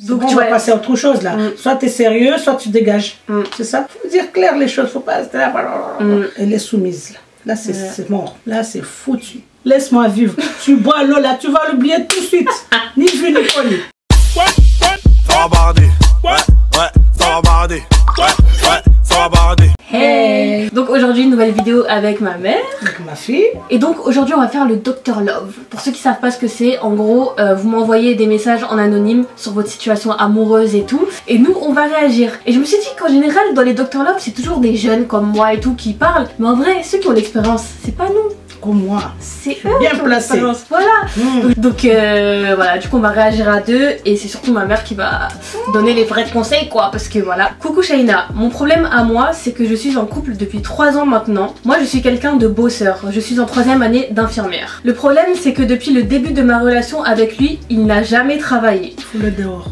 Donc tu vas passer à autre chose là. Soit tu es sérieux, soit tu dégages. C'est ça. Faut dire clair les choses. Faut pas rester là. Elle est soumise là. Là c'est mort. Là c'est foutu. Laisse-moi vivre. Tu bois l'eau là, tu vas l'oublier tout de suite. Ni vu ni connu. Ça va barder. Ouais, ça va barder. Ouais, ça va barder. Hey. Donc aujourd'hui une nouvelle vidéo avec ma mère. Avec ma fille. Et donc aujourd'hui on va faire le Dr Love. Pour ceux qui savent pas ce que c'est, en gros vous m'envoyez des messages en anonyme sur votre situation amoureuse et tout. Et nous on va réagir. Et je me suis dit qu'en général dans les Dr Love c'est toujours des jeunes comme moi et tout qui parlent. Mais en vrai ceux qui ont l'expérience c'est pas nous. Comme moi. C'est bien placé. Voilà. Donc voilà, du coup on va réagir à deux et c'est surtout ma mère qui va donner les vrais conseils quoi, parce que voilà. Coucou Shaina, mon problème à moi c'est que je suis en couple depuis 3 ans maintenant. Moi je suis quelqu'un de bosseur, je suis en 3e année d'infirmière. Le problème c'est que depuis le début de ma relation avec lui, il n'a jamais travaillé. Faut le dehors.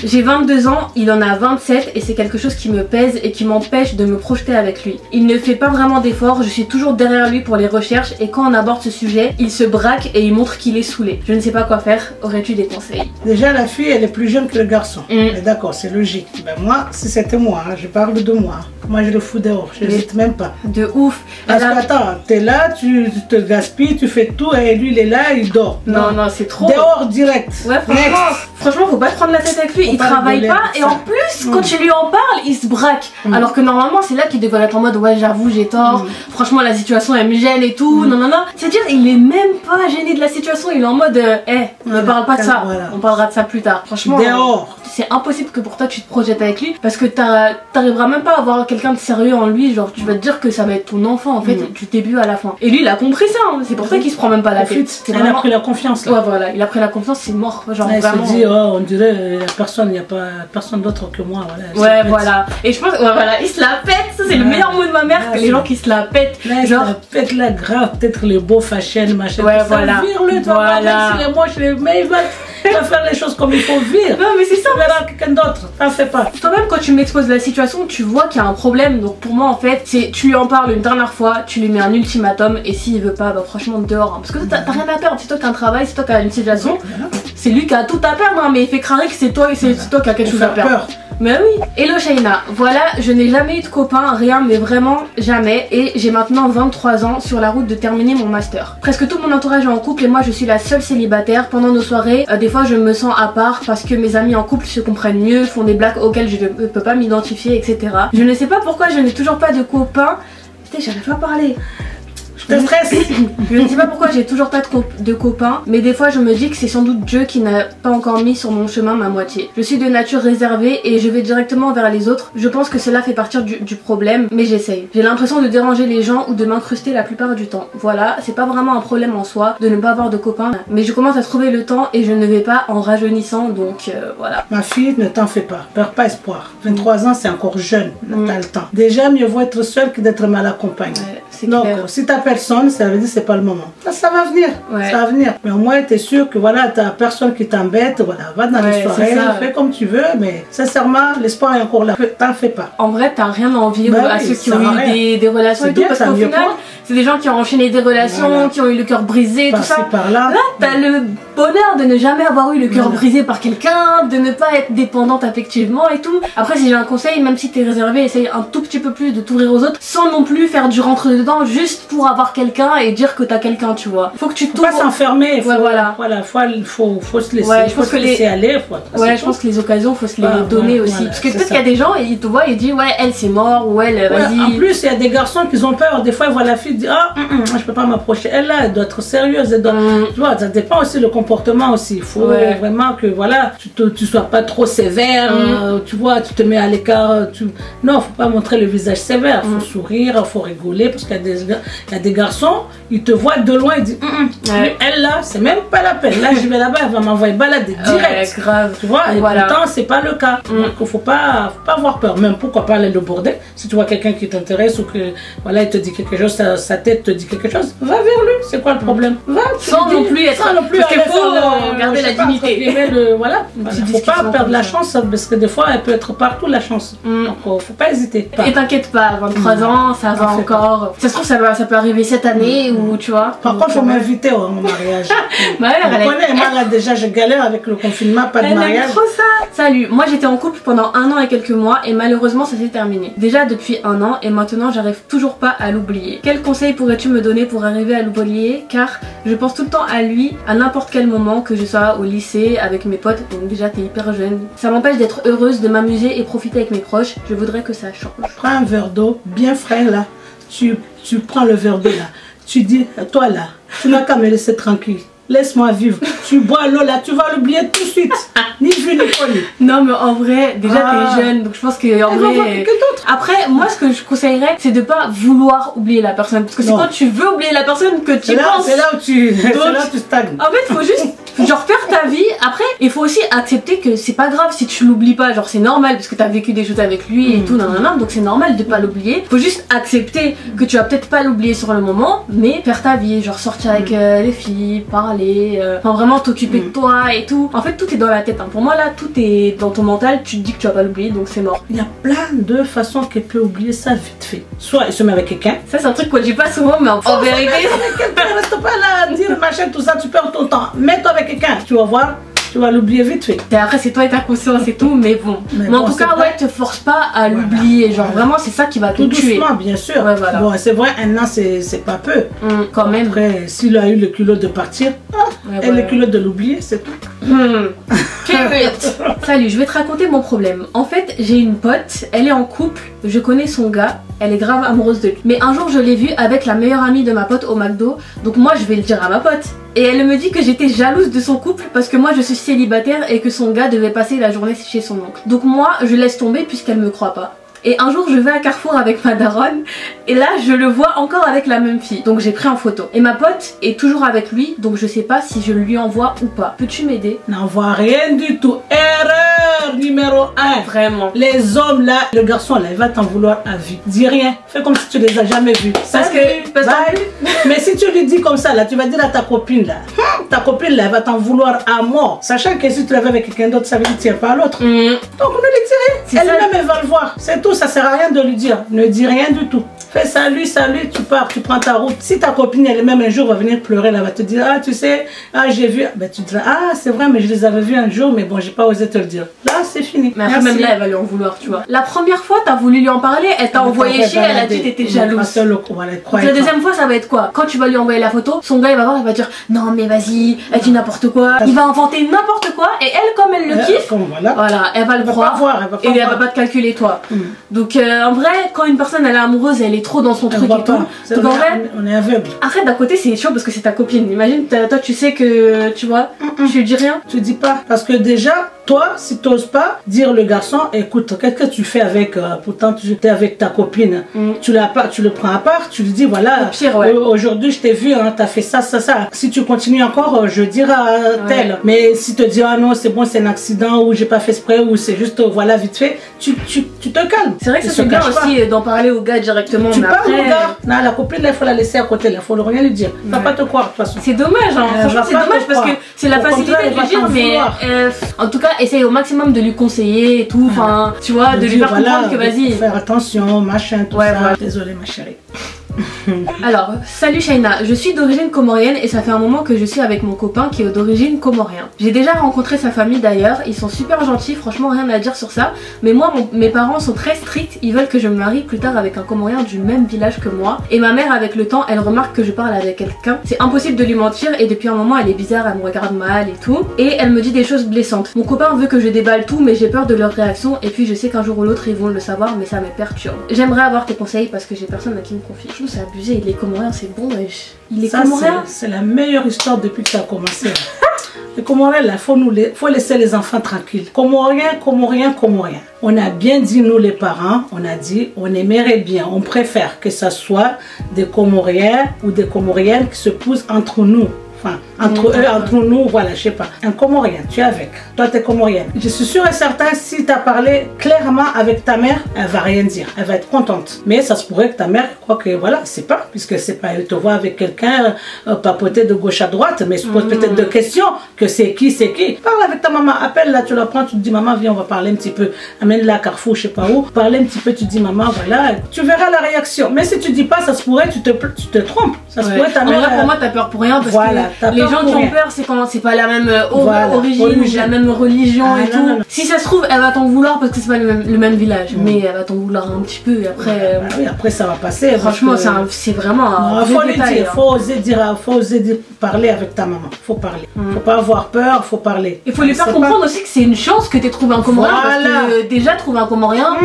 J'ai 22 ans, il en a 27 et c'est quelque chose qui me pèse et qui m'empêche de me projeter avec lui. Il ne fait pas vraiment d'efforts, je suis toujours derrière lui pour les recherches et quand on aborde ce sujet, il se braque et il montre qu'il est saoulé. Je ne sais pas quoi faire, aurais-tu des conseils? Déjà la fille elle est plus jeune que le garçon. D'accord, c'est logique. Ben moi, si c'était moi, hein, je parle de moi. Moi je le fous dehors, je n'hésite même pas. De ouf. Parce que attends, t'es là, tu te gaspilles, tu fais tout et lui il est là, il dort. Non, c'est trop. Dehors direct. Ouais, franchement, faut pas te prendre la tête avec lui, il travaille pas et en plus quand tu lui en parles, il se braque. Alors que normalement c'est là qu'il devrait être en mode ouais j'avoue j'ai tort, franchement la situation elle me gêne et tout, non. C'est-à-dire il est même pas gêné de la situation, il est en mode on ne parle pas de ça, on parlera de ça plus tard. Franchement, dehors. C'est impossible que pour toi tu te projettes avec lui parce que t'arriveras même pas à avoir quelqu'un de sérieux en lui, genre tu vas te dire que ça va être ton enfant en fait du début à la fin. Et lui il a compris ça, hein. C'est pour ça qu'il se prend même pas la tête. Il a pris la confiance là. Ouais voilà, il a pris la confiance, c'est mort. Genre il vraiment. se dit oh on dirait il n'y a pas personne d'autre que moi. Voilà, ouais voilà. Et je pense voilà, il se la pète, ça c'est le meilleur mot de ma mère, que les gens qui se la pètent. Là, genre se la pète là grave, peut-être les beaux fashion machin. Ouais voilà. Vire-le toi, même s'il est moche, mais il va faire les choses comme il faut vivre. Non mais c'est ça. Tu verras quelqu'un d'autre, t'en fais pas. Toi-même quand tu m'exposes la situation, tu vois qu'il y a un problème. Donc pour moi en fait, c'est tu lui en parles une dernière fois, tu lui mets un ultimatum et s'il veut pas, bah franchement dehors. Hein. Parce que t'as rien à perdre, c'est toi qui as un travail, c'est toi qui as une situation. C'est lui qui a tout à perdre, hein, mais il fait crarer que c'est toi qui a quelque chose à perdre. Mais oui. Hello Shaina, voilà, je n'ai jamais eu de copain, rien, mais vraiment jamais. Et j'ai maintenant 23 ans sur la route de terminer mon master. Presque tout mon entourage est en couple et moi je suis la seule célibataire. Pendant nos soirées, des fois je me sens à part parce que mes amis en couple se comprennent mieux, font des blagues auxquelles je ne peux pas m'identifier, etc. Je ne sais pas pourquoi je n'ai toujours pas de copain. Putain, j'arrive pas à parler. Je te stresse. Je ne sais pas pourquoi j'ai toujours pas de copains, mais des fois je me dis que c'est sans doute Dieu qui n'a pas encore mis sur mon chemin ma moitié. Je suis de nature réservée et je vais directement vers les autres. Je pense que cela fait partie du problème, mais j'essaye. J'ai l'impression de déranger les gens ou de m'incruster la plupart du temps. Voilà, c'est pas vraiment un problème en soi de ne pas avoir de copains, mais je commence à trouver le temps et je ne vais pas en rajeunissant, donc voilà. Ma fille, ne t'en fais pas, perds pas espoir. 23 ans c'est encore jeune, t'as le temps. Déjà mieux vaut être seule que d'être mal accompagnée. Donc si t'as personne, ça veut dire c'est pas le moment. Ça va venir, ça va venir. Mais au moins t'es sûr que voilà, t'as personne qui t'embête, voilà, va dans les soirées, fais comme tu veux, mais sincèrement, l'espoir est encore là. T'en fais pas. En vrai, t'as rien à envier à ceux qui ont eu des relations et tout, parce qu'au final, c'est des gens qui ont enchaîné des relations, qui ont eu le cœur brisé, tout ça. Là, t'as le bonheur de ne jamais avoir eu le cœur brisé par quelqu'un, de ne pas être dépendante affectivement et tout. Après, si j'ai un conseil, même si t'es réservé, essaye un tout petit peu plus de t'ouvrir aux autres, sans non plus faire du rentre dedans, juste pour avoir quelqu'un et dire que t'as quelqu'un, tu vois. Faut que tu t'ouvres. Faut pas s'enfermer. Voilà, faut se laisser. Ouais, faut se laisser aller. Je pense que les occasions, faut se les donner aussi. Parce que peut-être qu'il y a des gens, ils te voient et disent ouais, elle c'est mort, ou elle, vas-y. En plus, il y a des garçons qui ont peur. Des fois, ils voient la fille dire ah, je peux pas m'approcher. Elle là, elle doit être sérieuse. Elle doit... Tu vois, ça dépend aussi le comportement aussi. Il faut vraiment que voilà, tu sois pas trop sévère. Tu vois, tu te mets à l'écart. Non, faut pas montrer le visage sévère. Faut sourire, faut rigoler parce qu'il y a des garçons, ils te voient de loin, ils disent elle là, c'est même pas la peine. Là, je vais là-bas, elle va m'envoyer balader direct. Grave. Tu vois, et pourtant, c'est pas le cas. Donc, faut pas avoir peur. Même pourquoi pas aller le border. Si tu vois quelqu'un qui t'intéresse ou que voilà, il te dit quelque chose, sa tête te dit quelque chose, va vers lui. C'est quoi le problème? Va. Sans non plus être. Parce qu'il faut garder la dignité. Voilà. Faut pas perdre la chance parce que des fois, elle peut être partout la chance. Donc, faut pas hésiter. Et t'inquiète pas, 23 ans, ça va encore. Ça se trouve, ça peut arriver cette année ou tu vois. Par contre, il faut m'inviter au mariage. Bah, elle connais, moi là déjà je galère avec le confinement, pas de mariage. Aime trop ça. Salut, moi j'étais en couple pendant 1 an et quelques mois et malheureusement ça s'est terminé. Déjà depuis 1 an et maintenant j'arrive toujours pas à l'oublier. Quel conseil pourrais-tu me donner pour arriver à l'oublier? Car je pense tout le temps à lui à n'importe quel moment, que je sois au lycée avec mes potes, donc déjà t'es hyper jeune. Ça m'empêche d'être heureuse, de m'amuser et profiter avec mes proches. Je voudrais que ça change. Prends un verre d'eau bien frais là, tu prends le verre d'eau là, tu dis toi là, tu n'as qu'à me laisser tranquille. Laisse-moi vivre. Tu bois l'eau là, tu vas l'oublier tout de suite. Ni vu ni connu. Non mais en vrai, déjà t'es jeune, donc je pense que en vrai. Après, moi ce que je conseillerais, c'est de pas vouloir oublier la personne, parce que c'est quand tu veux oublier la personne que tu penses. C'est là où tu stagnes. En fait, faut juste genre faire ta vie. Après, il faut aussi accepter que c'est pas grave si tu l'oublies pas. Genre c'est normal parce que t'as vécu des choses avec lui et tout, nanana, donc c'est normal de pas l'oublier. Faut juste accepter que tu vas peut-être pas l'oublier sur le moment, mais faire ta vie, genre sortir avec les filles, parler, enfin vraiment t'occuper de toi et tout. En fait, tout est dans la tête. Hein. Pour moi là, tout est dans ton mental. Tu te dis que tu vas pas l'oublier, donc c'est mort. Il y a plein de façons qu'elle peut oublier ça vite fait. Soit elle se met avec quelqu'un. Ça c'est un truc qu'on dit pas souvent, mais en vérité. Reste pas là à dire machin tout ça, tu perds ton temps. Mets-toi avec quelqu'un, tu vas voir. Tu vas l'oublier vite fait. Et après c'est toi et ta conscience et tout, mais bon. Mais en tout cas ouais, te force pas à l'oublier. Genre vraiment c'est ça qui va te tuer. Doucement bien sûr. Ouais, voilà. Bon c'est vrai, 1 an c'est pas peu. Quand même. Après s'il a eu le culot de partir, et le culot de l'oublier, c'est tout. Salut, je vais te raconter mon problème. En fait j'ai une pote, elle est en couple, je connais son gars. Elle est grave amoureuse de lui. Mais un jour je l'ai vue avec la meilleure amie de ma pote au McDo. Donc moi je vais le dire à ma pote. Et elle me dit que j'étais jalouse de son couple parce que moi je suis célibataire et que son gars devait passer la journée chez son oncle. Donc moi je laisse tomber puisqu'elle me croit pas. Et un jour je vais à Carrefour avec ma daronne et là je le vois encore avec la même fille. Donc j'ai pris en photo. Et ma pote est toujours avec lui, donc je sais pas si je lui envoie ou pas. Peux-tu m'aider? N'envoie rien du tout. Erreur numéro 1. Vraiment. Les hommes là, le garçon là, il va t'en vouloir à vie. Dis rien. Fais comme si tu les as jamais vus. Parce que mais si tu lui dis comme ça là, tu vas dire à ta copine là. Ta copine là, elle va t'en vouloir à mort. Sachant que si tu l'avais avec quelqu'un d'autre, ça veut dire tire pas à l'autre. Donc ne lui dis rien. Elle-même elle va le voir. C'est tout. Ça sert à rien de lui dire. Ne dis rien du tout. Fais salut, tu pars, tu prends ta route. Si ta copine elle-même un jour va venir pleurer, elle va te dire ah tu sais, ah j'ai vu, ben tu diras ah c'est vrai mais je les avais vus un jour mais bon j'ai pas osé te le dire. Là c'est fini. Mais après même là elle va lui en vouloir tu vois. La première fois t'as voulu lui en parler, elle t'a envoyé chier, elle a dit t'étais jalouse. La deuxième fois ça va être quoi? Quand tu vas lui envoyer la photo, son gars il va voir, il va dire non mais vas-y, elle dit n'importe quoi. Il va inventer n'importe quoi et elle comme elle le kiffe, voilà, elle va le croire et elle va pas te calculer toi. Donc en vrai quand une personne elle est amoureuse, elle est trop dans son truc et tout. Donc en vrai, on est aveugle. Après d'un côté c'est chaud parce que c'est ta copine. Imagine toi tu sais que tu vois, tu lui dis rien. Tu dis pas parce que déjà toi si tu n'oses pas dire le garçon écoute qu'est-ce que tu fais avec pourtant tu es avec ta copine, tu le prends à part, tu lui dis voilà aujourd'hui je t'ai vu hein, t'as fait ça. Si tu continues encore je dirai à tel. Mais si tu te dis ah non c'est bon c'est un accident ou j'ai pas fait exprès ou c'est juste voilà vite fait, tu te calmes. C'est vrai que ça c'est bien aussi d'en parler au gars directement. Tu parles au gars. Non, la copine là il faut la laisser à côté là, il faut rien lui dire. Il va pas te croire de toute façon. C'est dommage hein. Franchement c'est dommage parce que c'est la facilité de lui dire mais en tout cas essaye au maximum de lui conseiller et tout, enfin tu vois, de lui faire comprendre que vas-y. Faire attention, machin, tout ça. Voilà. Désolée ma chérie. Alors, salut Shaina, je suis d'origine comorienne et ça fait un moment que je suis avec mon copain qui est d'origine comorien. J'ai déjà rencontré sa famille d'ailleurs, ils sont super gentils, franchement rien à dire sur ça. Mais moi, mes parents sont très stricts, ils veulent que je me marie plus tard avec un comorien du même village que moi. Et ma mère avec le temps, elle remarque que je parle avec quelqu'un. C'est impossible de lui mentir et depuis un moment elle est bizarre, elle me regarde mal et tout. Et elle me dit des choses blessantes. Mon copain veut que je déballe tout mais j'ai peur de leur réaction et puis je sais qu'un jour ou l'autre ils vont le savoir mais ça me perturbe. J'aimerais avoir tes conseils parce que j'ai personne à qui me confier. C'est abusé, il est comorien, c'est bon, il est comorien. C'est la meilleure histoire depuis que ça a commencé. Les Comoriens, là, faut laisser les enfants tranquilles. Comoriens. On a bien dit, nous les parents, on a dit, on aimerait bien, on préfère que ça soit des Comoriens ou des Comoriennes qui se poussent entre nous. Enfin, Entre eux, entre nous, voilà, je sais pas. Un Comorien, tu es avec. Toi, tu es Comorienne. Je suis sûre et certain, si tu as parlé clairement avec ta mère, elle va rien dire. Elle va être contente. Mais ça se pourrait que ta mère croit que, voilà, c'est pas, puisque c'est pas, elle te voit avec quelqu'un papoter de gauche à droite, mais se pose peut-être des questions, que c'est qui. Parle avec ta maman, appelle là, tu la prends, tu te dis, maman, viens, on va parler un petit peu. Amène-la à Carrefour, je sais pas où. Parler un petit peu, tu dis, maman, voilà. Tu verras la réaction. Mais si tu dis pas, ça se pourrait, tu te trompes. Ça se pourrait, ta mère. Pour moi, t'as peur pour rien, parce voilà, que les gens qui ont peur, c'est quand c'est pas la même origine, la même religion et tout. Non. Si ça se trouve, elle va t'en vouloir parce que c'est pas le même village, mais elle va t'en vouloir un petit peu et après. Oui, après ça va passer. Franchement, c'est vraiment un faut le dire, faut oser dire, parler avec ta maman. Faut parler. Faut pas avoir peur, faut parler. Il faut lui faire comprendre aussi que c'est une chance que t'aies trouvé un Comorien, parce que déjà trouver un Comorien,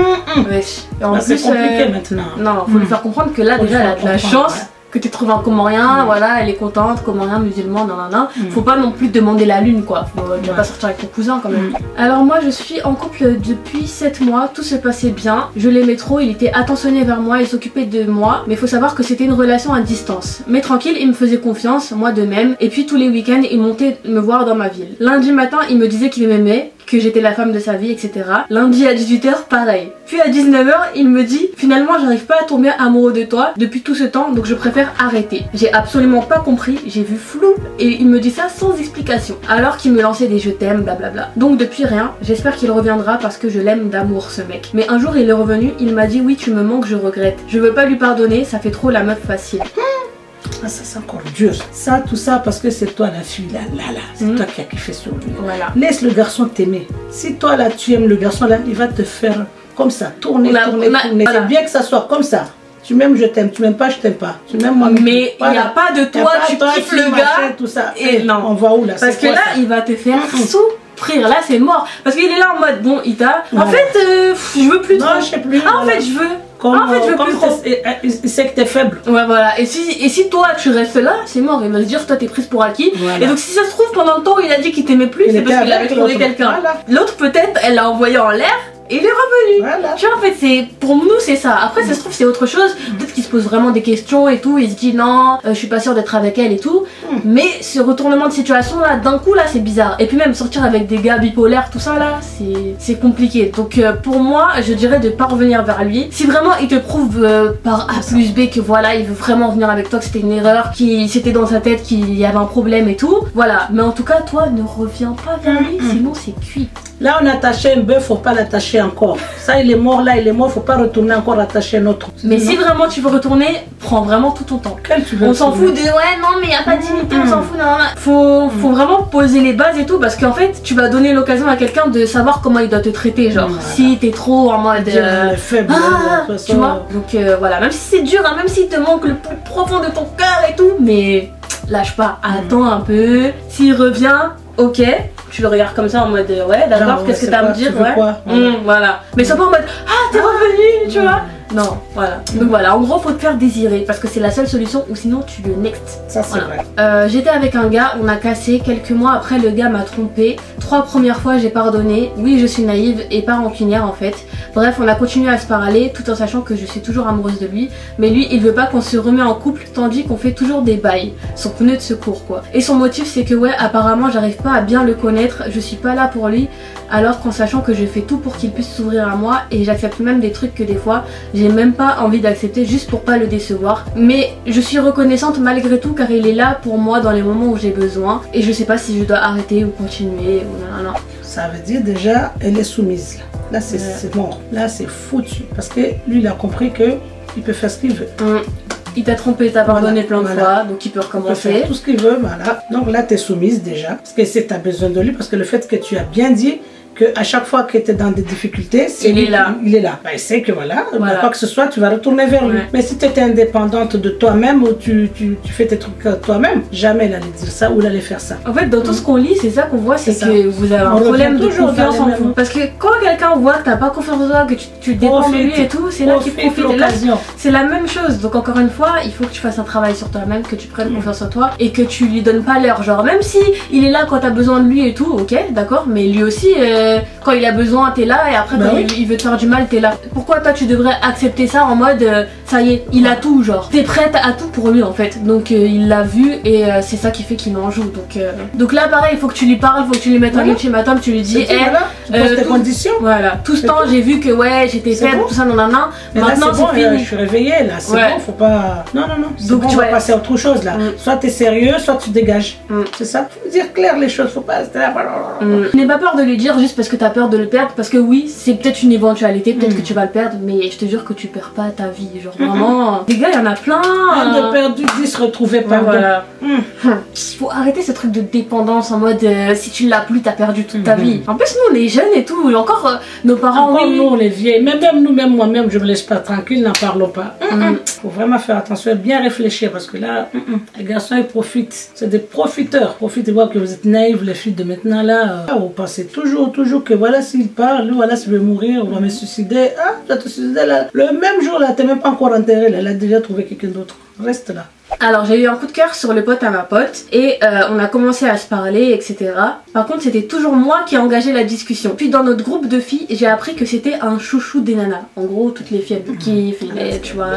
c'est compliqué maintenant. Non, faut lui faire comprendre que là déjà elle a de la chance. Que tu trouves un Comorien, voilà, elle est contente, Comorien, musulman, nanana. Faut pas non plus demander la lune, quoi. Tu vas pas sortir avec ton cousin quand même. Alors moi je suis en couple depuis 7 mois, tout se passait bien, je l'aimais trop, il était attentionné vers moi, il s'occupait de moi, mais faut savoir que c'était une relation à distance. Mais tranquille, il me faisait confiance, moi de même, et puis tous les week-ends il montait me voir dans ma ville. Lundi matin il me disait qu'il m'aimait, que j'étais la femme de sa vie, etc. Lundi à 18h, pareil. Puis à 19h, il me dit « Finalement, j'arrive pas à tomber amoureux de toi depuis tout ce temps, donc je préfère arrêter. » J'ai absolument pas compris, j'ai vu flou, et il me dit ça sans explication. Alors qu'il me lançait des « je t'aime », blablabla. Donc depuis rien, j'espère qu'il reviendra parce que je l'aime d'amour, ce mec. Mais un jour, il est revenu, il m'a dit « Oui, tu me manques, je regrette. Je veux pas lui pardonner, ça fait trop la meuf facile. » Ah, ça c'est encore dur. Ça, tout ça parce que c'est toi la fille là. C'est toi qui as kiffé sur lui. Voilà. Laisse le garçon t'aimer. Si toi là tu aimes le garçon là, il va te faire comme ça, tourner. Voilà. C'est bien que ça soit comme ça. Tu m'aimes, je t'aime. Tu m'aimes pas, je t'aime pas. Tu m'aimes moi. Mais il n'y a pas de toi, tu kiffes le gars. Tout ça. Et non. On va où là? Parce que là, il va te faire souffrir. Là, c'est mort. Parce qu'il est là en mode bon, Ita. En fait, je veux plus. Non, je sais plus. Ah, en fait, je veux. En fait, je veux plus trop. Il sait que t'es faible. Ouais, voilà. Et si toi tu restes là, c'est mort. Il va se dire, toi t'es prise pour acquis. Voilà. Et donc, si ça se trouve, pendant le temps où il a dit qu'il t'aimait plus, c'est parce qu'il avait trouvé quelqu'un. Voilà. L'autre, peut-être, elle l'a envoyé en l'air. Et il est revenu. Voilà. Tu vois, en fait, pour nous, c'est ça. Après, ça se trouve, c'est autre chose. Peut-être qu'il se pose vraiment des questions et tout. Il se dit non, je suis pas sûre d'être avec elle et tout. Mais ce retournement de situation là, d'un coup là, c'est bizarre. Et puis même sortir avec des gars bipolaires, tout ça là, c'est compliqué. Donc pour moi, je dirais de pas revenir vers lui. Si vraiment il te prouve par A plus B que voilà, il veut vraiment venir avec toi, que c'était une erreur, qu'il c'était dans sa tête, qu'il y avait un problème et tout. Voilà. Mais en tout cas, toi, ne reviens pas vers lui, sinon c'est cuit. Là, on a attaché un bœuf, faut pas l'attacher encore. Ça, il est mort, là, il est mort, faut pas retourner encore attacher un autre. Mais si vraiment tu veux retourner, prends vraiment tout ton temps. On s'en fout de ouais, non, mais y a pas de dignité, on s'en fout, non, non. Faut vraiment poser les bases et tout, parce qu'en fait, tu vas donner l'occasion à quelqu'un de savoir comment il doit te traiter. Genre, si t'es trop en mode. Faible, tu vois. Donc voilà, même si c'est dur, hein, même s'il te manque le plus profond de ton cœur et tout, mais lâche pas, attends un peu. S'il revient, ok. Tu le regardes comme ça en mode ouais d'accord, qu'est-ce que t'as à me dire, ouais. Voilà. Mais c'est pas en mode ah t'es revenu, tu vois. Non, voilà. Donc voilà, en gros faut te faire désirer parce que c'est la seule solution ou sinon tu le next. Ça c'est vrai. J'étais avec un gars, on a cassé, quelques mois après le gars m'a trompé. 3 premières fois j'ai pardonné, oui je suis naïve et pas rancunière en fait. Bref on a continué à se parler tout en sachant que je suis toujours amoureuse de lui. Mais lui il veut pas qu'on se remet en couple tandis qu'on fait toujours des bails. Son pneu de secours quoi. Et son motif c'est que ouais apparemment j'arrive pas à bien le connaître, je suis pas là pour lui. Alors qu'en sachant que je fais tout pour qu'il puisse s'ouvrir à moi et j'accepte même des trucs que des fois j'ai même pas envie d'accepter juste pour pas le décevoir. Mais je suis reconnaissante malgré tout car il est là pour moi dans les moments où j'ai besoin et je sais pas si je dois arrêter ou continuer ou non. Ça veut dire déjà elle est soumise là. Là c'est mort, là c'est foutu parce que lui il a compris que il peut faire ce qu'il veut. Il t'a trompé, t'as pardonné plein de fois, donc il peut recommencer. Il peut faire tout ce qu'il veut, voilà. Donc là, tu es soumise déjà, parce que c'est tu as besoin de lui, parce que le fait que tu as bien dit qu'à chaque fois que tu es dans des difficultés, il est là. Il est là. Bah, il sait que voilà, quoi que ce soit, tu vas retourner vers lui. Mais si tu étais indépendante de toi-même ou tu fais tes trucs toi-même, jamais il allait dire ça ou il allait faire ça. En fait, dans tout ce qu'on lit, c'est ça qu'on voit, c'est que vous avez un problème de confiance en vous. Parce que quand quelqu'un voit que t'as pas confiance en toi, que tu dépends de lui et tout, c'est là qu'il profite. Et là, c'est la même chose. Donc encore une fois, il faut que tu fasses un travail sur toi-même, que tu prennes confiance en toi et que tu lui donnes pas l'heure. Genre même si il est là quand t'as besoin de lui et tout, ok, d'accord, mais lui aussi quand il a besoin t'es là et après Bah quand oui. il veut te faire du mal t'es là. Pourquoi toi tu devrais accepter ça en mode ça y est, il a tout genre. T'es prête à tout pour lui en fait. Donc il l'a vu et c'est ça qui fait qu'il en joue. Donc là pareil, il faut que tu lui parles, faut que tu lui mettes un ultimatum, tu lui dis C'est tout, voilà. Tu poses tes tout- conditions. voilà, tout ce C'est temps tout. j'ai vu que ouais j'étais C'est faible, bon. tout ça, nanana. Mais là, Maintenant c'est bon, c'est fini. je suis réveillée là, c'est Ouais. bon, faut pas. Non, non, non. C'est Donc, bon, tu on va vois- passer à autre chose là. Soit t'es sérieux, soit tu dégages. C'est ça. Faut dire clair les choses, faut pas rester là. N'aie pas peur de lui dire juste parce que t'as peur de le perdre, parce que oui, c'est peut-être une éventualité, peut-être que tu vas le perdre, mais je te jure que tu perds pas ta vie. Genre vraiment, les gars, il y en a plein. Un de perdu, 10 retrouvés Ouais, par voilà. Faut arrêter ce truc de dépendance en mode si tu l'as plus, t'as perdu toute ta vie. En plus, nous on est jeunes et tout, encore nos parents, Encore oui. nous, les vieilles, mais même nous, même moi-même, je me laisse pas tranquille, n'en parlons pas. Faut vraiment faire attention, bien réfléchir parce que là, les garçons ils profitent. C'est des profiteurs. Profitent de voir que vous êtes naïves, les filles de maintenant là. Vous pensez toujours que voilà, s'il part, lui, voilà, si je vais mourir, on va me suicider. Ah, tu vas te suicider là. Le même jour là, t'es même pas encore enterré là, elle a déjà trouvé quelqu'un d'autre. Reste là. Alors j'ai eu un coup de cœur sur le pote à ma pote et on a commencé à se parler, etc. Par contre c'était toujours moi qui ai engagé la discussion. Puis dans notre groupe de filles, j'ai appris que c'était un chouchou des nanas. En gros toutes les filles elles le kiffent, tu vois,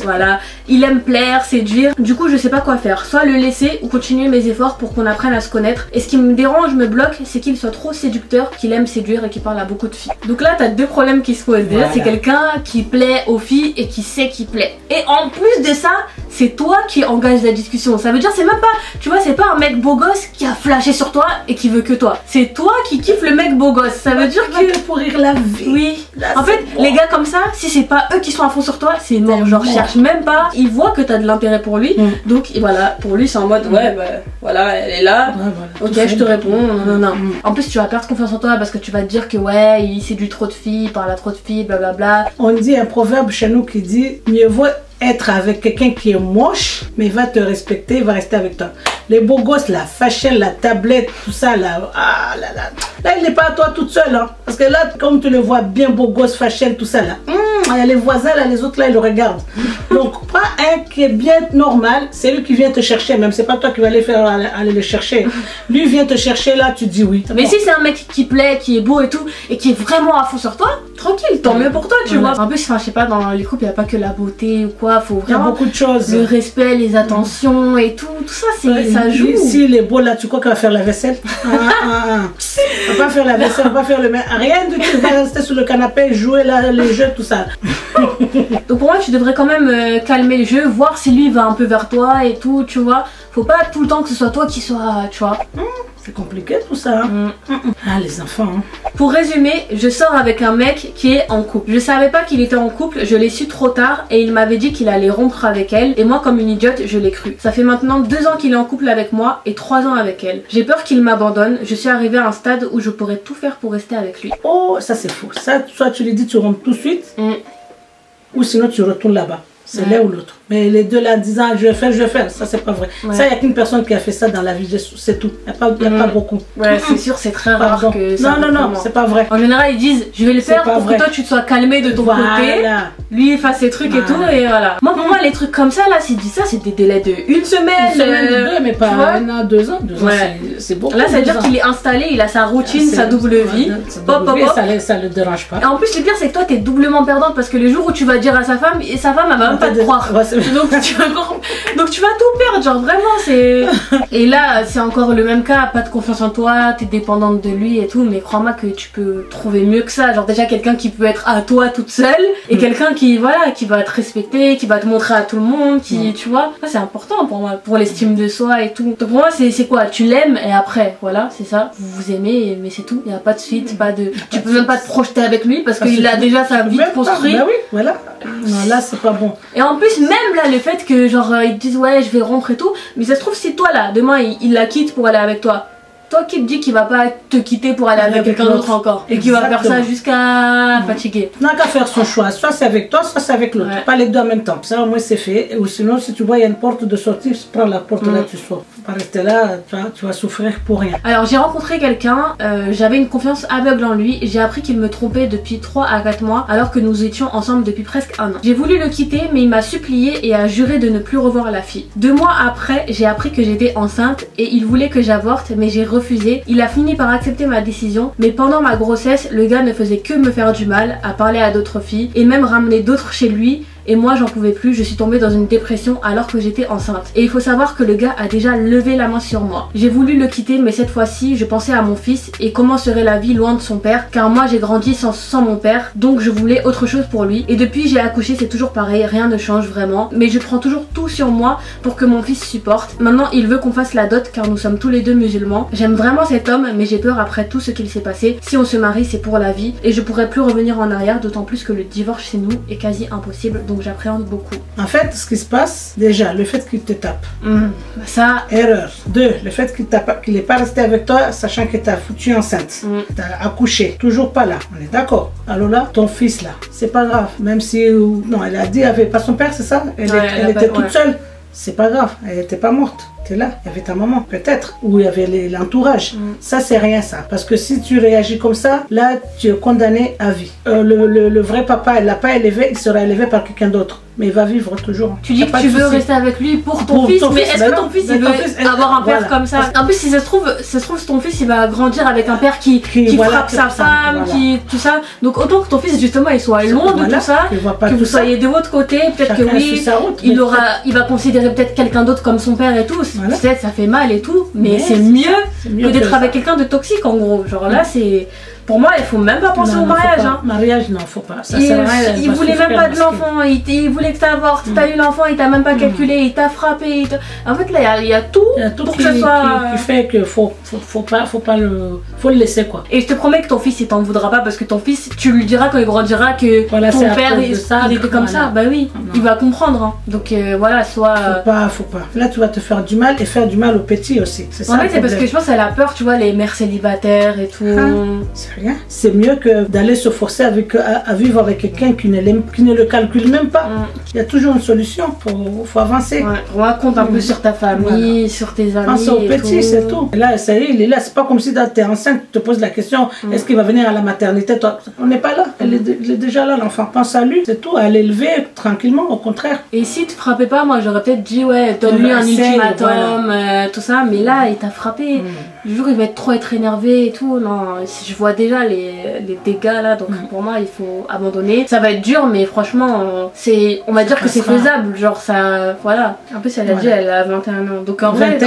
voilà. Il aime plaire, séduire. Du coup je sais pas quoi faire. Soit le laisser ou continuer mes efforts pour qu'on apprenne à se connaître. Et ce qui me dérange, me bloque, c'est qu'il soit trop séducteur, qu'il aime séduire et qu'il parle à beaucoup de filles. Donc là t'as deux problèmes qui se posent. Déjà Voilà. c'est quelqu'un qui plaît aux filles et qui sait qu'il plaît. Et en plus de ça, c'est toi qui engage la discussion. Ça veut dire c'est même pas, tu vois, c'est pas un mec beau gosse qui a flashé sur toi et qui veut que toi. C'est toi qui kiffes le mec beau gosse. Ça veut dire que pourrir la vie. oui. Là, En c'est fait, bon. les gars comme ça, si c'est pas eux qui sont à fond sur toi, c'est mort. Genre, mort. cherche même pas. Ils voient que t'as de l'intérêt pour lui. Donc voilà, pour lui c'est en mode ouais, bah voilà, elle est là. Ouais, voilà. Ok, je te réponds. Non, non. En plus, tu vas perdre confiance en toi parce que tu vas te dire que ouais, il séduit trop de filles, il parle à trop de filles, blablabla. On dit un proverbe chez nous qui dit mieux vaut être avec quelqu'un qui est moche, mais il va te respecter, il va rester avec toi. Les beaux gosses, la fashion, la tablette, tout ça là, ah là là. Là, il n'est pas à toi toute seule, hein. Parce que là, comme tu le vois bien, beau gosse, fashion, tout ça là. Il y a les voisins là, les autres là, ils le regardent. Donc, pas un qui est bien normal, c'est lui qui vient te chercher, même c'est pas toi qui vas aller le chercher. Lui vient te chercher là, tu dis oui. Mais si c'est un mec qui plaît, qui est beau et tout, et qui est vraiment à fond sur toi, tranquille, tant mieux pour toi, tu vois. En plus, enfin, je sais pas, dans les couples, il n'y a pas que la beauté ou quoi, faut Il y a vraiment beaucoup de choses. le respect, les attentions et tout ça, ça joue. S'il est beau là, tu crois qu'il va faire la vaisselle? On va pas faire la vaisselle, on va pas faire le main. Rien du tout, il va rester sur le canapé, jouer là, les jeux, tout ça. Donc pour moi, tu devrais quand même calmer le jeu, voir si lui va un peu vers toi et tout, tu vois. Faut pas tout le temps que ce soit toi qui soit, tu vois. C'est compliqué tout ça. Hein? Ah, les enfants. Hein. Pour résumer, je sors avec un mec qui est en couple. Je savais pas qu'il était en couple, je l'ai su trop tard et il m'avait dit qu'il allait rompre avec elle. Et moi, comme une idiote, je l'ai cru. Ça fait maintenant 2 ans qu'il est en couple avec moi et 3 ans avec elle. J'ai peur qu'il m'abandonne. Je suis arrivée à un stade où je pourrais tout faire pour rester avec lui. Oh, ça c'est faux. Ça, soit tu lui dis tu rentres tout de suite, ou sinon tu retournes là-bas. C'est l'un ou l'autre. Mais les deux là en disant je vais faire, ça c'est pas vrai. Ça, il n'y a qu'une personne qui a fait ça dans la vie, c'est tout. Il n'y a pas beaucoup. Ouais, c'est sûr, c'est très rare Pardon. que ça. Non, c'est pas vrai. En général, ils disent je vais le faire pas pour vrai. que toi tu te sois calmé de ton côté. Voilà. Lui il fasse ses trucs et tout, et voilà. Moi, pour moi, les trucs comme ça, là, c'est des délais de une semaine. Une semaine, 2, mais pas tu vois. 1 an, 2 ans. 2 ans, Ouais. c'est beaucoup. Là, ça veut 2 dire ans. qu'il est installé, il a sa routine, C'est- sa double vie. Sa Hop, double hop, vie, hop. ça le dérange pas. Et en plus, le pire, c'est que toi, t'es doublement perdante parce que le jour où tu vas dire à sa femme, et sa femme, elle va même pas te croire. Ouais, c'est- Donc tu vas tout perdre, genre vraiment, c'est. Et là, c'est encore le même cas, pas de confiance en toi, t'es dépendante de lui et tout, mais crois-moi que tu peux trouver mieux que ça. Genre, déjà, quelqu'un qui peut être à toi toute seule et quelqu'un qui, voilà, qui va te respecter, qui va te montrer à tout le monde, qui, tu vois. Ça, c'est important pour moi, pour l'estime de soi et tout. Donc pour moi, c'est quoi? Tu l'aimes et après, voilà, c'est ça. Vous vous aimez, mais c'est tout. Il n'y a pas de suite, pas de. Tu peux même pas te projeter avec lui parce qu'il a déjà sa vie Même pas. construite. Bah oui, voilà. Non, là, c'est pas bon. Et en plus, même là, le fait que genre ils te disent ouais, je vais rompre et tout, mais ça se trouve, si toi là, demain il la quitte pour aller avec toi, toi qui te dis qu'il va pas te quitter pour aller avec quelqu'un d'autre encore, et qu'il va faire ça Exactement. jusqu'à fatiguer. N'a qu'à faire son choix. Soit c'est avec toi, soit c'est avec l'autre. Ouais. Pas les deux en même temps. Ça, au moins, c'est fait. Ou sinon, si tu vois, il y a une porte de sortie, prends la porte là, tu sors. Faut pas rester là, tu vas souffrir pour rien. Alors j'ai rencontré quelqu'un, j'avais une confiance aveugle en lui, j'ai appris qu'il me trompait depuis 3 à 4 mois alors que nous étions ensemble depuis presque 1 an. J'ai voulu le quitter mais il m'a supplié et a juré de ne plus revoir la fille. 2 mois après, j'ai appris que j'étais enceinte et il voulait que j'avorte mais j'ai refusé. Il a fini par accepter ma décision, mais pendant ma grossesse, le gars ne faisait que me faire du mal, à parler à d'autres filles et même ramener d'autres chez lui. Et moi j'en pouvais plus, je suis tombée dans une dépression alors que j'étais enceinte. Et il faut savoir que le gars a déjà levé la main sur moi. J'ai voulu le quitter, mais cette fois-ci je pensais à mon fils et comment serait la vie loin de son père, car moi j'ai grandi sans mon père, donc je voulais autre chose pour lui. Et depuis j'ai accouché, c'est toujours pareil, rien ne change vraiment, mais je prends toujours tout sur moi pour que mon fils supporte. Maintenant il veut qu'on fasse la dot car nous sommes tous les deux musulmans. J'aime vraiment cet homme, mais j'ai peur après tout ce qu'il s'est passé. Si on se marie c'est pour la vie et je pourrais plus revenir en arrière, d'autant plus que le divorce chez nous est quasi impossible, donc j'appréhende beaucoup. En fait, ce qui se passe, déjà, le fait qu'il te tape. Ça... Erreur. 2, le fait qu'il n'est pas resté avec toi, sachant que t'as foutu enceinte. T'as accouché. Toujours pas là. On est d'accord. Alors là, ton fils là, c'est pas grave. Même si... Non, elle a dit, elle avait pas son père, c'est ça? Elle était toute seule. C'est pas grave. Elle était pas morte. T'es là, il y avait ta maman, peut-être, ou il y avait l'entourage. Ça, c'est rien, ça. Parce que si tu réagis comme ça, là, tu es condamné à vie. Le vrai papa, il l'a pas élevé, il sera élevé par quelqu'un d'autre. Mais il va vivre toujours. Tu dis que tu veux rester avec lui pour ton fils, mais est-ce que ton fils il veut avoir un père comme ça? En plus, si ça se trouve, ton fils il va grandir avec un père qui frappe sa femme, qui tout ça. Donc autant que ton fils justement il soit loin de tout ça, que vous soyez de votre côté, peut-être que oui, il va considérer peut-être quelqu'un d'autre comme son père et tout. Peut-être ça fait mal et tout, mais c'est mieux que d'être avec quelqu'un de toxique en gros. Genre là c'est... Pour moi, il faut même pas penser au mariage. Hein. Mariage, non, faut pas. Ça il voulait même pas de l'enfant. Il voulait que tu avortes. T'as eu l'enfant, il t'a même pas calculé. Il t'a frappé. En fait, là, il y a tout pour que ce soit. Qui fait que faut le laisser quoi. Et je te promets que ton fils, il t'en voudra pas parce que ton fils, tu lui diras quand il grandira que ton père, il était comme ça. Bah oui, il va comprendre. Hein. Donc voilà, soit. Faut pas. Là, tu vas te faire du mal et faire du mal aux petits aussi. C'est ça. En fait, c'est parce que je pense qu'elle a peur, tu vois, les mères célibataires et tout. C'est mieux que d'aller se forcer à vivre avec quelqu'un qui ne le calcule même pas. Il y a toujours une solution, faut avancer. Raconte un peu sur ta famille, sur tes amis. Pense au petit, c'est tout. Et là, ça y est, il est là. C'est pas comme si tu es enceinte, tu te poses la question est-ce qu'il va venir à la maternité? Toi, on n'est pas là. Il est déjà là, l'enfant. Pense à lui, c'est tout, à l'élever tranquillement, au contraire. Et si tu te frappais pas, moi j'aurais peut-être dit ouais, donne-lui un ultimatum, tout ça, mais là, il t'a frappé. Le jour, il va trop être énervé et tout. Non, je vois déjà les dégâts là, donc pour moi il faut abandonner. Ça va être dur, mais franchement on va dire que c'est faisable, genre ça, voilà. En plus elle a dit elle a 21 ans, donc en vrai t'es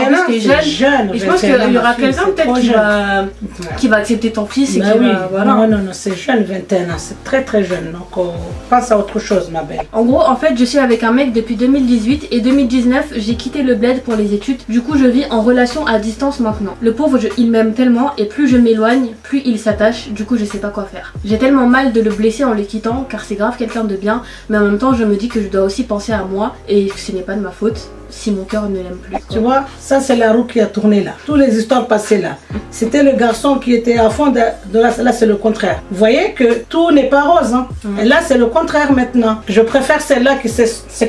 jeune, et je pense qu'il y aura quelqu'un peut-être qui va accepter ton fils et qui va, voilà. Non, c'est jeune, 21 ans, c'est très très jeune, donc pense à autre chose ma belle. En gros, en fait je suis avec un mec depuis 2018 et 2019 j'ai quitté le bled pour les études, du coup je vis en relation à distance maintenant. Le pauvre, il m'aime tellement et plus je m'éloigne, plus il s'attache, du coup je sais pas quoi faire. J'ai tellement mal de le blesser en le quittant car c'est grave quelqu'un de bien, mais en même temps je me dis que je dois aussi penser à moi et que ce n'est pas de ma faute si mon cœur ne l'aime plus. Tu vois, ça c'est la roue qui a tourné là. Toutes les histoires passées là. C'était le garçon qui était à fond de là c'est le contraire. Vous voyez que tout n'est pas rose. Hein. Et là c'est le contraire maintenant. Je préfère celle-là qui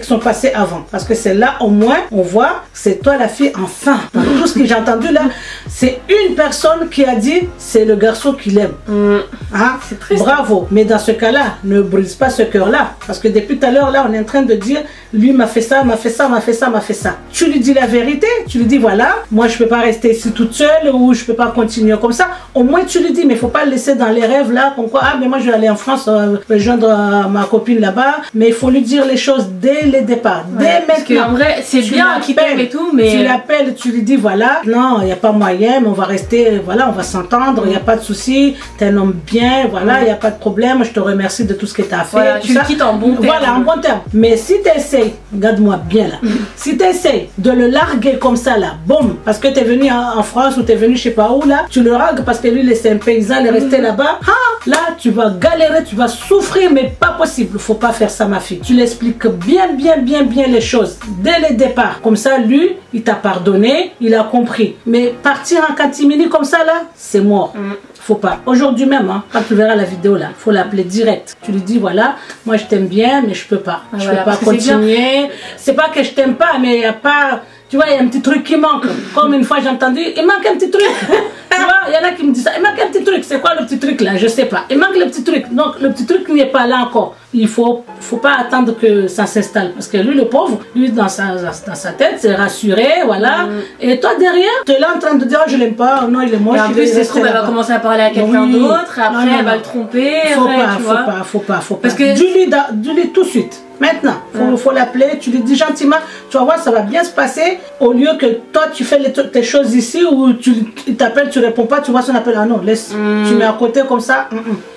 sont passées avant. Parce que celle-là au moins on voit c'est toi la fille enfin. Dans tout ce que j'ai entendu là, c'est une personne qui a dit c'est le garçon qui l'aime. Hein? C'est triste. Bravo. Mais dans ce cas-là, ne brise pas ce cœur-là. Parce que depuis tout à l'heure là on est en train de dire lui m'a fait ça, m'a fait ça, m'a fait ça, m'a fait ça. Tu lui dis la vérité, tu lui dis voilà, moi je peux pas rester ici toute seule ou je peux pas continuer comme ça. Au moins tu lui dis, mais faut pas le laisser dans les rêves là, comme quoi, ah mais moi je vais aller en France rejoindre ma copine là-bas, mais il faut lui dire les choses dès le départ, dès maintenant. Parce qu'en vrai, c'est bien qu'il t'aime et tout, mais... Tu l'appelles, tu lui dis voilà, non, il n'y a pas moyen, mais on va rester, voilà, on va s'entendre, il n'y a pas de souci, t'es un homme bien, voilà, il n'y a pas de problème, je te remercie de tout ce que tu as fait. Voilà, tu le quittes en bon terme. Voilà, en bon terme. Mais si tu essayes, regarde-moi bien là, si tu essayes de le larguer comme ça là, boum, parce que tu es venu en France ou tu es venu je sais pas où là, tu le largues parce que lui c'est un paysan, il est resté là-bas, là tu vas galérer, tu vas souffrir, mais pas possible, faut pas faire ça ma fille. Tu l'expliques bien les choses dès le départ, comme ça lui, il t'a pardonné, il a compris. Mais partir en catimini comme ça là, c'est mort. Faut pas. Aujourd'hui même, hein, quand tu verras la vidéo là, faut l'appeler direct. Tu lui dis voilà, moi je t'aime bien, mais je peux pas. Je peux pas continuer. C'est pas que je t'aime pas, mais il y a pas tu vois, il y a un petit truc qui manque. Comme une fois j'ai entendu, il manque un petit truc. Tu vois, il y en a qui me disent ça, il manque un petit truc. C'est quoi le petit truc là? Je sais pas. Il manque le petit truc. Donc le petit truc n'est pas là encore. Il faut pas attendre que ça s'installe. Parce que lui, le pauvre, lui dans sa tête, c'est rassuré, voilà. Et toi derrière, tu es là en train de dire, oh, je l'aime pas, non, il est moche. Et en plus, c'est trop, elle va commencer à parler à quelqu'un d'autre, après elle va le tromper. Faut pas. Parce que dis-lui tout de suite. Maintenant, faut l'appeler, tu lui dis gentiment, tu vas voir, ça va bien se passer, au lieu que toi tu fais tes choses ici, où il t'appelle, tu réponds pas, tu vois son appel, ah non, laisse, tu mets à côté comme ça,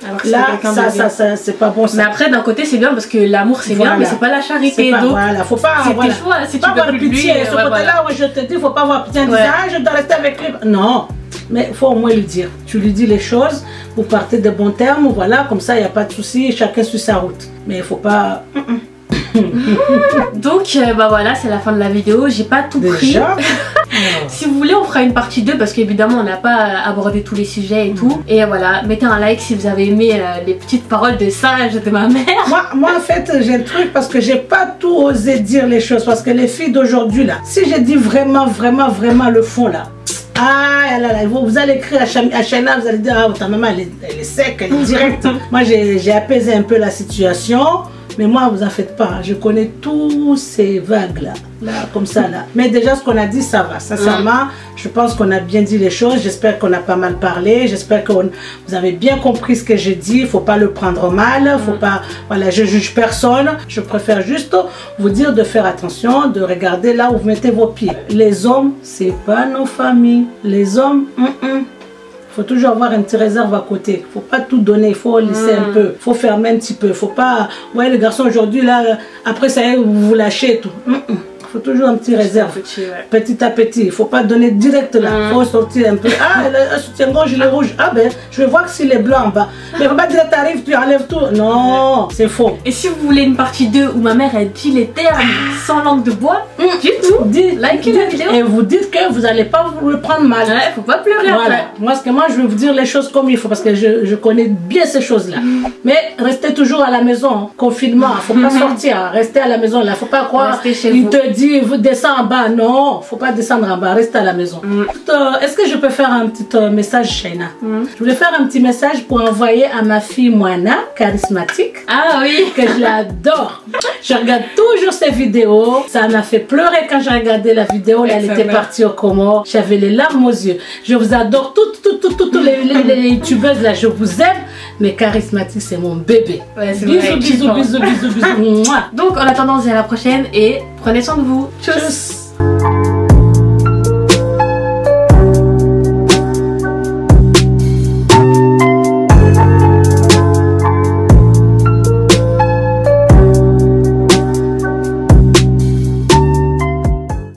Alors là, ça c'est pas bon ça. Mais après, d'un côté, c'est bien parce que l'amour c'est bien, mais c'est pas la charité, donc voilà, faut pas, c'est tes choix, si tu pas peux avoir plus pitié, lui, ce côté-là, je te dis, faut pas avoir pitié en disant, ah, je dois rester avec lui, non. Mais il faut au moins lui dire. Tu lui dis les choses, vous partez de bons termes, voilà, comme ça, il n'y a pas de souci, chacun suit sa route. Mais il faut pas... Donc bah voilà, c'est la fin de la vidéo, j'ai pas tout pris. Si vous voulez on fera une partie 2 parce qu'évidemment on n'a pas abordé tous les sujets et tout. Et voilà, mettez un like si vous avez aimé les petites paroles de sage de ma mère. Moi en fait j'ai le truc parce que j'ai pas tout osé dire les choses. Parce que les filles d'aujourd'hui là, si j'ai dit vraiment le fond là, ah là là, vous allez écrire à Shaina, vous allez dire, ah ta maman elle est sec, elle est directe. Moi j'ai apaisé un peu la situation. Mais moi, vous en faites pas. Je connais tous ces vagues-là. Là, comme ça, là. Mais déjà, ce qu'on a dit, ça va. Sincèrement, je pense qu'on a bien dit les choses. J'espère qu'on a pas mal parlé. J'espère que vous avez bien compris ce que j'ai dit. Il ne faut pas le prendre mal. Faut pas... Voilà, je juge personne. Je préfère juste vous dire de faire attention, de regarder là où vous mettez vos pieds. Les hommes, c'est pas nos familles. Les hommes, faut toujours avoir une petite réserve à côté. Faut pas tout donner, il faut laisser un peu. Faut fermer un petit peu. Faut pas... Ouais, les garçons aujourd'hui, là, après ça y est, vous vous lâchez et tout. Faut toujours un petit réserve. Petit à petit. Il faut pas donner direct là. Faut sortir un peu. Ah, le soutien-gorge, il est rouge. Ah ben, je vais voir s'il est blanc en bas. Mais faut pas dire t'arrives, tu enlèves tout. Non, c'est faux. Et si vous voulez une partie 2 où ma mère elle dit les termes sans langue de bois, dites-nous, likez la vidéo. Et vous dites que vous n'allez pas vous le prendre mal. Ouais, faut pas pleurer après. Moi, parce que moi, je vais vous dire les choses comme il faut. Parce que je connais bien ces choses-là. Mais restez toujours à la maison. Confinement, faut pas sortir. Restez à la maison là. Faut pas croire. Il te dit, vous descendez en bas. Non, faut pas descendre en bas. Restez à la maison. Est-ce que je peux faire un petit message, Shaina? Je voulais faire un petit message pour envoyer à ma fille Moana, charismatique. Ah oui. Que je l'adore. Je regarde toujours ses vidéos. Ça m'a fait pleurer quand j'ai regardé la vidéo. Là, elle était partie au Comores. J'avais les larmes aux yeux. Je vous adore toutes les youtubeuses là. Je vous aime. Mais charismatique, c'est mon bébé. Ouais, bisous. Donc en attendant, on se dit à la prochaine et prenez soin de vous. Tchuss.